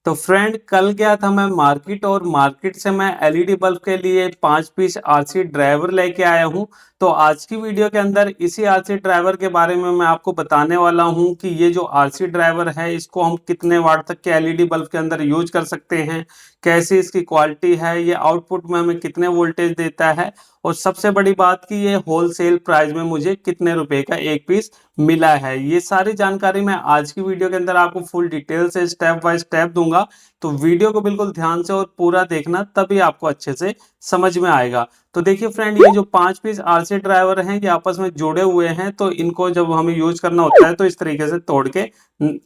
तो फ्रेंड कल गया था मैं मार्केट और मार्केट से मैं एलईडी बल्ब के लिए 5 पीस आरसी ड्राइवर लेके आया हूं। तो आज की वीडियो के अंदर इसी आरसी ड्राइवर के बारे में मैं आपको बताने वाला हूं कि ये जो आरसी ड्राइवर है इसको हम कितने वाट तक के एलईडी बल्ब के अंदर यूज कर सकते हैं, कैसी इसकी क्वालिटी है, ये आउटपुट में हमें कितने वोल्टेज देता है और सबसे बड़ी बात कि ये होलसेल प्राइस में मुझे कितने रुपए का एक पीस मिला है। ये सारी जानकारी मैं आज की वीडियो के अंदर आपको फुल डिटेल से स्टेप बाय स्टेप दूंगा। तो वीडियो को बिल्कुल ध्यान से और पूरा देखना, तभी आपको अच्छे से समझ में आएगा। तो देखिए फ्रेंड, ये जो 5 पीस आरसी ड्राइवर हैं ये आपस में जुड़े हुए हैं, तो इनको जब हमें यूज करना होता है तो इस तरीके से तोड़ के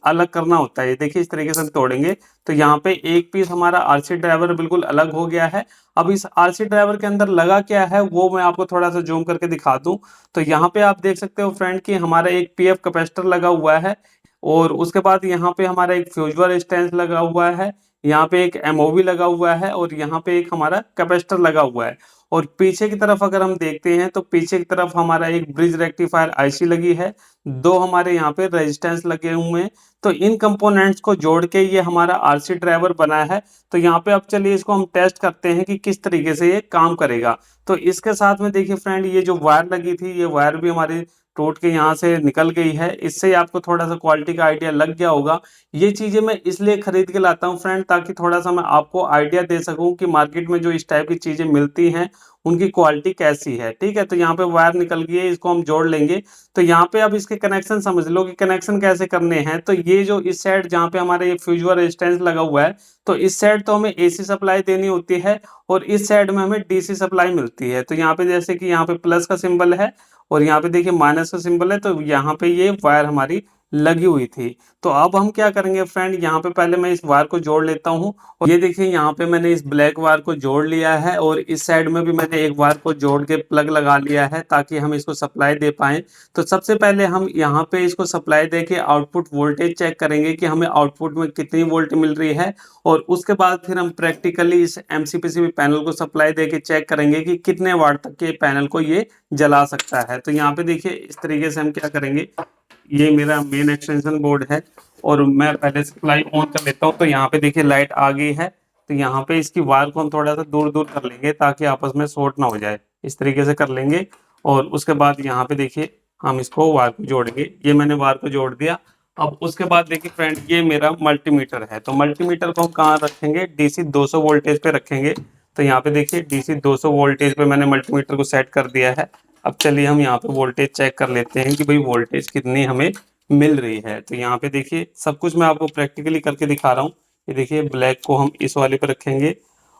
अलग करना होता है। देखिए इस तरीके से हम तोड़ेंगे तो यहाँ पे एक पीस हमारा आरसी ड्राइवर बिल्कुल अलग हो गया है। अब इस आरसी ड्राइवर के अंदर लगा क्या है वो मैं आपको थोड़ा सा जूम करके दिखा दूं। तो यहाँ पे आप देख सकते हो फ्रेंड कि हमारा एक पीएफ कैपेसिटर लगा हुआ है और उसके बाद यहाँ पे हमारा एक फ्यूजर रेजिस्टेंस लगा हुआ है, यहाँ पे एक एमओवी लगा हुआ है और यहाँ पे एक हमारा कैपेसिटर लगा हुआ है। और पीछे की तरफ अगर हम देखते हैं तो पीछे की तरफ हमारा एक ब्रिज रेक्टिफायर आईसी लगी है, दो हमारे यहाँ पे रेजिस्टेंस लगे हुए हैं। तो इन कंपोनेंट्स को जोड़ के ये हमारा आरसी ड्राइवर बना है। तो यहाँ पे अब चलिए इसको हम टेस्ट करते हैं कि किस तरीके से ये काम करेगा। तो इसके साथ में देखिए फ्रेंड, ये जो वायर लगी थी ये वायर भी हमारी टूट के यहाँ से निकल गई है। इससे आपको थोड़ा सा क्वालिटी का आइडिया लग गया होगा। ये चीजें मैं इसलिए खरीद के लाता हूँ फ्रेंड, ताकि थोड़ा सा मैं आपको आइडिया दे सकूं कि मार्केट में जो इस टाइप की चीजें मिलती हैं उनकी क्वालिटी कैसी है। ठीक है, तो यहाँ पे वायर निकल गई है, इसको हम जोड़ लेंगे। तो यहाँ पे अब इसके कनेक्शन समझ लो कि कनेक्शन कैसे करने हैं। तो ये जो इस साइड जहाँ पे हमारे ये फ्यूजर रेजिस्टेंस लगा हुआ है, तो इस साइड तो हमें एसी सप्लाई देनी होती है और इस साइड में हमें डीसी सप्लाई मिलती है। तो यहाँ पे जैसे कि यहाँ पे प्लस का सिंबल है और यहाँ पे देखिए माइनस का सिंबल है, तो यहाँ पे ये वायर हमारी लगी हुई थी। तो अब हम क्या करेंगे फ्रेंड, यहाँ पे पहले मैं इस वायर को जोड़ लेता हूँ और ये देखिए यहाँ पे मैंने इस ब्लैक वायर को जोड़ लिया है और इस साइड में भी मैंने एक वायर को जोड़ के प्लग लगा लिया है ताकि हम इसको सप्लाई दे पाएं। तो सबसे पहले हम यहाँ पे इसको सप्लाई दे के आउटपुट वोल्टेज चेक करेंगे कि हमें आउटपुट में कितनी वोल्ट मिल रही है और उसके बाद फिर हम प्रैक्टिकली इस एमसीपीसीबी पैनल को सप्लाई दे के चेक करेंगे कि कितने वाट तक के पैनल को ये जला सकता है। तो यहाँ पे देखिए इस तरीके से हम क्या करेंगे, ये मेरा मेन एक्सटेंशन बोर्ड है और मैं पहले सप्लाई ऑन कर लेता हूँ। तो यहाँ पे देखिए लाइट आ गई है। तो यहाँ पे इसकी वायर को हम थोड़ा सा दूर दूर कर लेंगे ताकि आपस में शॉर्ट ना हो जाए, इस तरीके से कर लेंगे। और उसके बाद यहाँ पे देखिए हम इसको वायर को जोड़ेंगे, ये मैंने वायर को जोड़ दिया। अब उसके बाद देखिए फ्रेंड, ये मेरा मल्टीमीटर है। तो मल्टीमीटर को हम कहाँ रखेंगे, डीसी 200 वोल्टेज पे रखेंगे। तो यहाँ पे देखिए डीसी 200 वोल्टेज पे मैंने मल्टीमीटर को सेट कर दिया है। अब चलिए हम यहाँ पे वोल्टेज चेक कर लेते हैं कि भाई वोल्टेज कितनी हमें मिल रही है। तो यहाँ पे देखिए सब कुछ मैं आपको प्रैक्टिकली करके दिखा रहा हूँ। ये देखिए ब्लैक को हम इस वाले पे रखेंगे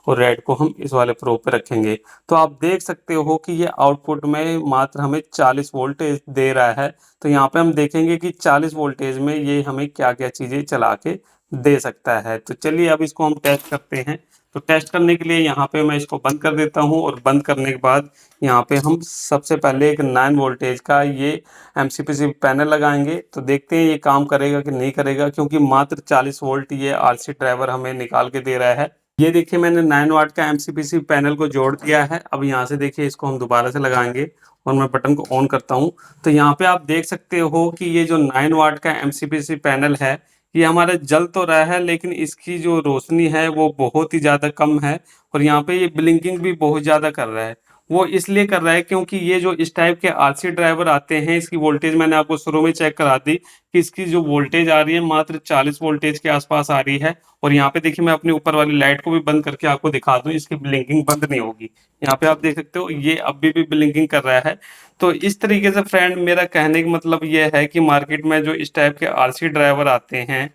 और रेड को हम इस वाले प्रो पे रखेंगे। तो आप देख सकते हो कि ये आउटपुट में मात्र हमें 40 वोल्टेज दे रहा है। तो यहाँ पे हम देखेंगे कि 40 वोल्टेज में ये हमें क्या क्या चीज़ें चला के दे सकता है। तो चलिए अब इसको हम टेस्ट करते हैं। तो टेस्ट करने के लिए यहाँ पे मैं इसको बंद कर देता हूँ और बंद करने के बाद यहाँ पे हम सबसे पहले एक 9 वोल्टेज का ये एमसीपीसी पैनल लगाएंगे। तो देखते हैं ये काम करेगा कि नहीं करेगा, क्योंकि मात्र 40 वोल्ट ये आरसी ड्राइवर हमें निकाल के दे रहा है। ये देखिए मैंने 9 वाट का एमसीपीसी पैनल को जोड़ दिया है। अब यहाँ से देखिए इसको हम दोबारा से लगाएंगे और मैं बटन को ऑन करता हूँ। तो यहाँ पे आप देख सकते हो कि ये जो 9 वाट का एमसीपीसी पैनल है ये हमारा जल तो रहा है, लेकिन इसकी जो रोशनी है वो बहुत ही ज़्यादा कम है और यहाँ पे ये ब्लिंकिंग भी बहुत ज़्यादा कर रहा है। वो इसलिए कर रहा है क्योंकि ये जो इस टाइप के आरसी ड्राइवर आते हैं इसकी वोल्टेज मैंने आपको शुरू में चेक करा दी कि इसकी जो वोल्टेज आ रही है मात्र 40 वोल्टेज के आसपास आ रही है। और यहाँ पे देखिए मैं अपनी ऊपर वाली लाइट को भी बंद करके आपको दिखा दूं, इसकी ब्लिंकिंग बंद नहीं होगी। यहाँ पे आप देख सकते हो ये अभी भी ब्लिंकिंग कर रहा है। तो इस तरीके से फ्रेंड मेरा कहने का मतलब ये है कि मार्केट में जो इस टाइप के आरसी ड्राइवर आते हैं,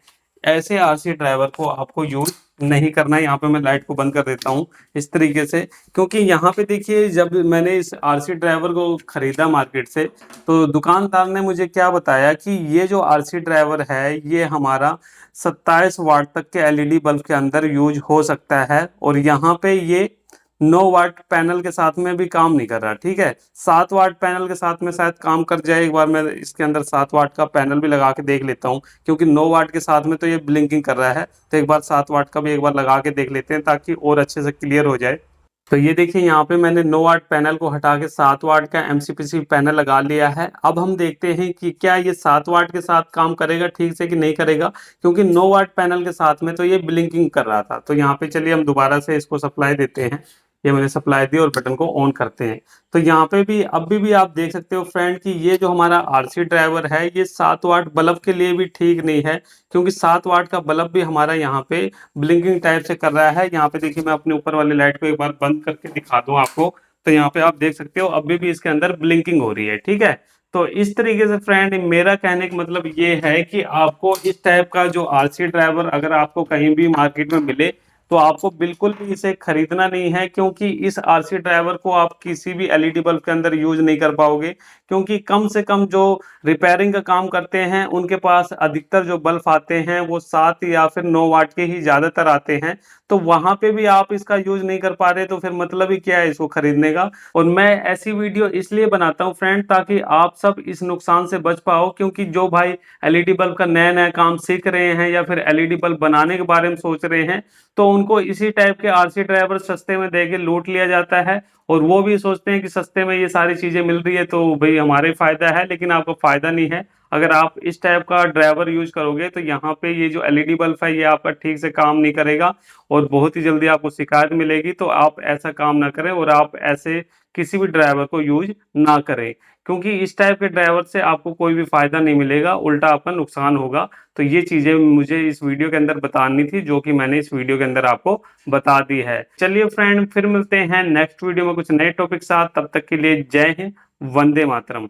ऐसे आरसी ड्राइवर को आपको यूज नहीं करना है। यहाँ पे मैं लाइट को बंद कर देता हूँ इस तरीके से, क्योंकि यहाँ पे देखिए जब मैंने इस आरसी ड्राइवर को खरीदा मार्केट से तो दुकानदार ने मुझे क्या बताया कि ये जो आरसी ड्राइवर है ये हमारा 27 वाट तक के एलईडी बल्ब के अंदर यूज हो सकता है और यहाँ पे ये 9 वाट पैनल के साथ में भी काम नहीं कर रहा। ठीक है, 7 वाट पैनल के साथ में शायद काम कर जाए। एक बार मैं इसके अंदर 7 वाट का पैनल भी लगा के देख लेता हूँ, क्योंकि 9 वाट के साथ में तो ये ब्लिंकिंग कर रहा है। तो एक बार 7 वाट का भी एक बार लगा के देख लेते हैं ताकि और अच्छे से क्लियर हो जाए। तो ये देखिए यहाँ पे मैंने 9 वाट पैनल को हटा के 7 वाट का एमसीपीसी पैनल लगा लिया है। अब हम देखते हैं कि क्या ये 7 वाट के साथ काम करेगा ठीक से कि नहीं करेगा, क्योंकि 9 वाट पैनल के साथ में तो ये ब्लिंकिंग कर रहा था। तो यहाँ पे चलिए हम दोबारा से इसको सप्लाई देते हैं। ये मैंने सप्लाई दी और बटन को ऑन करते हैं। तो यहाँ पे भी अभी भी आप देख सकते हो फ्रेंड कि ये जो हमारा आरसी ड्राइवर है ये 7 वाट बल्ब के लिए भी ठीक नहीं है, क्योंकि 7 वाट का बल्ब भी हमारा यहाँ पे ब्लिंकिंग टाइप से कर रहा है। यहाँ पे देखिए मैं अपने ऊपर वाली लाइट को एक बार बंद करके दिखा दूं आपको, तो यहाँ पे आप देख सकते हो अभी भी इसके अंदर ब्लिंकिंग हो रही है। ठीक है, तो इस तरीके से फ्रेंड मेरा कहने का मतलब ये है कि आपको इस टाइप का जो आरसी ड्राइवर अगर आपको कहीं भी मार्केट में मिले तो आपको बिल्कुल भी इसे खरीदना नहीं है, क्योंकि इस आरसी ड्राइवर को आप किसी भी एलईडी बल्ब के अंदर यूज नहीं कर पाओगे। क्योंकि कम से कम जो रिपेयरिंग का काम करते हैं उनके पास अधिकतर जो बल्ब आते हैं वो 7 या फिर 9 वाट के ही ज्यादातर आते हैं। तो वहां पे भी आप इसका यूज नहीं कर पा रहे तो फिर मतलब ही क्या है इसको खरीदने का। और मैं ऐसी वीडियो इसलिए बनाता हूँ फ्रेंड ताकि आप सब इस नुकसान से बच पाओ, क्योंकि जो भाई एलईडी बल्ब का नया नया काम सीख रहे हैं या फिर एलईडी बल्ब बनाने के बारे में सोच रहे हैं तो उनको इसी टाइप के आरसी ड्राइवर सस्ते में देके लूट लिया जाता है। और वो भी सोचते हैं कि सस्ते में ये सारी चीजें मिल रही है तो भाई हमारे फायदा है, लेकिन आपको फायदा नहीं है। अगर आप इस टाइप का ड्राइवर यूज करोगे तो यहाँ पे ये जो एलईडी बल्ब है ये आपका ठीक से काम नहीं करेगा और बहुत ही जल्दी आपको शिकायत मिलेगी। तो आप ऐसा काम ना करें और आप ऐसे किसी भी ड्राइवर को यूज ना करें, क्योंकि इस टाइप के ड्राइवर से आपको कोई भी फायदा नहीं मिलेगा, उल्टा आपका नुकसान होगा। तो ये चीजें मुझे इस वीडियो के अंदर बतानी थी, जो कि मैंने इस वीडियो के अंदर आपको बता दी है। चलिए फ्रेंड, फिर मिलते हैं नेक्स्ट वीडियो में कुछ नए टॉपिक साथ। तब तक के लिए जय हिंद, वंदे मातरम।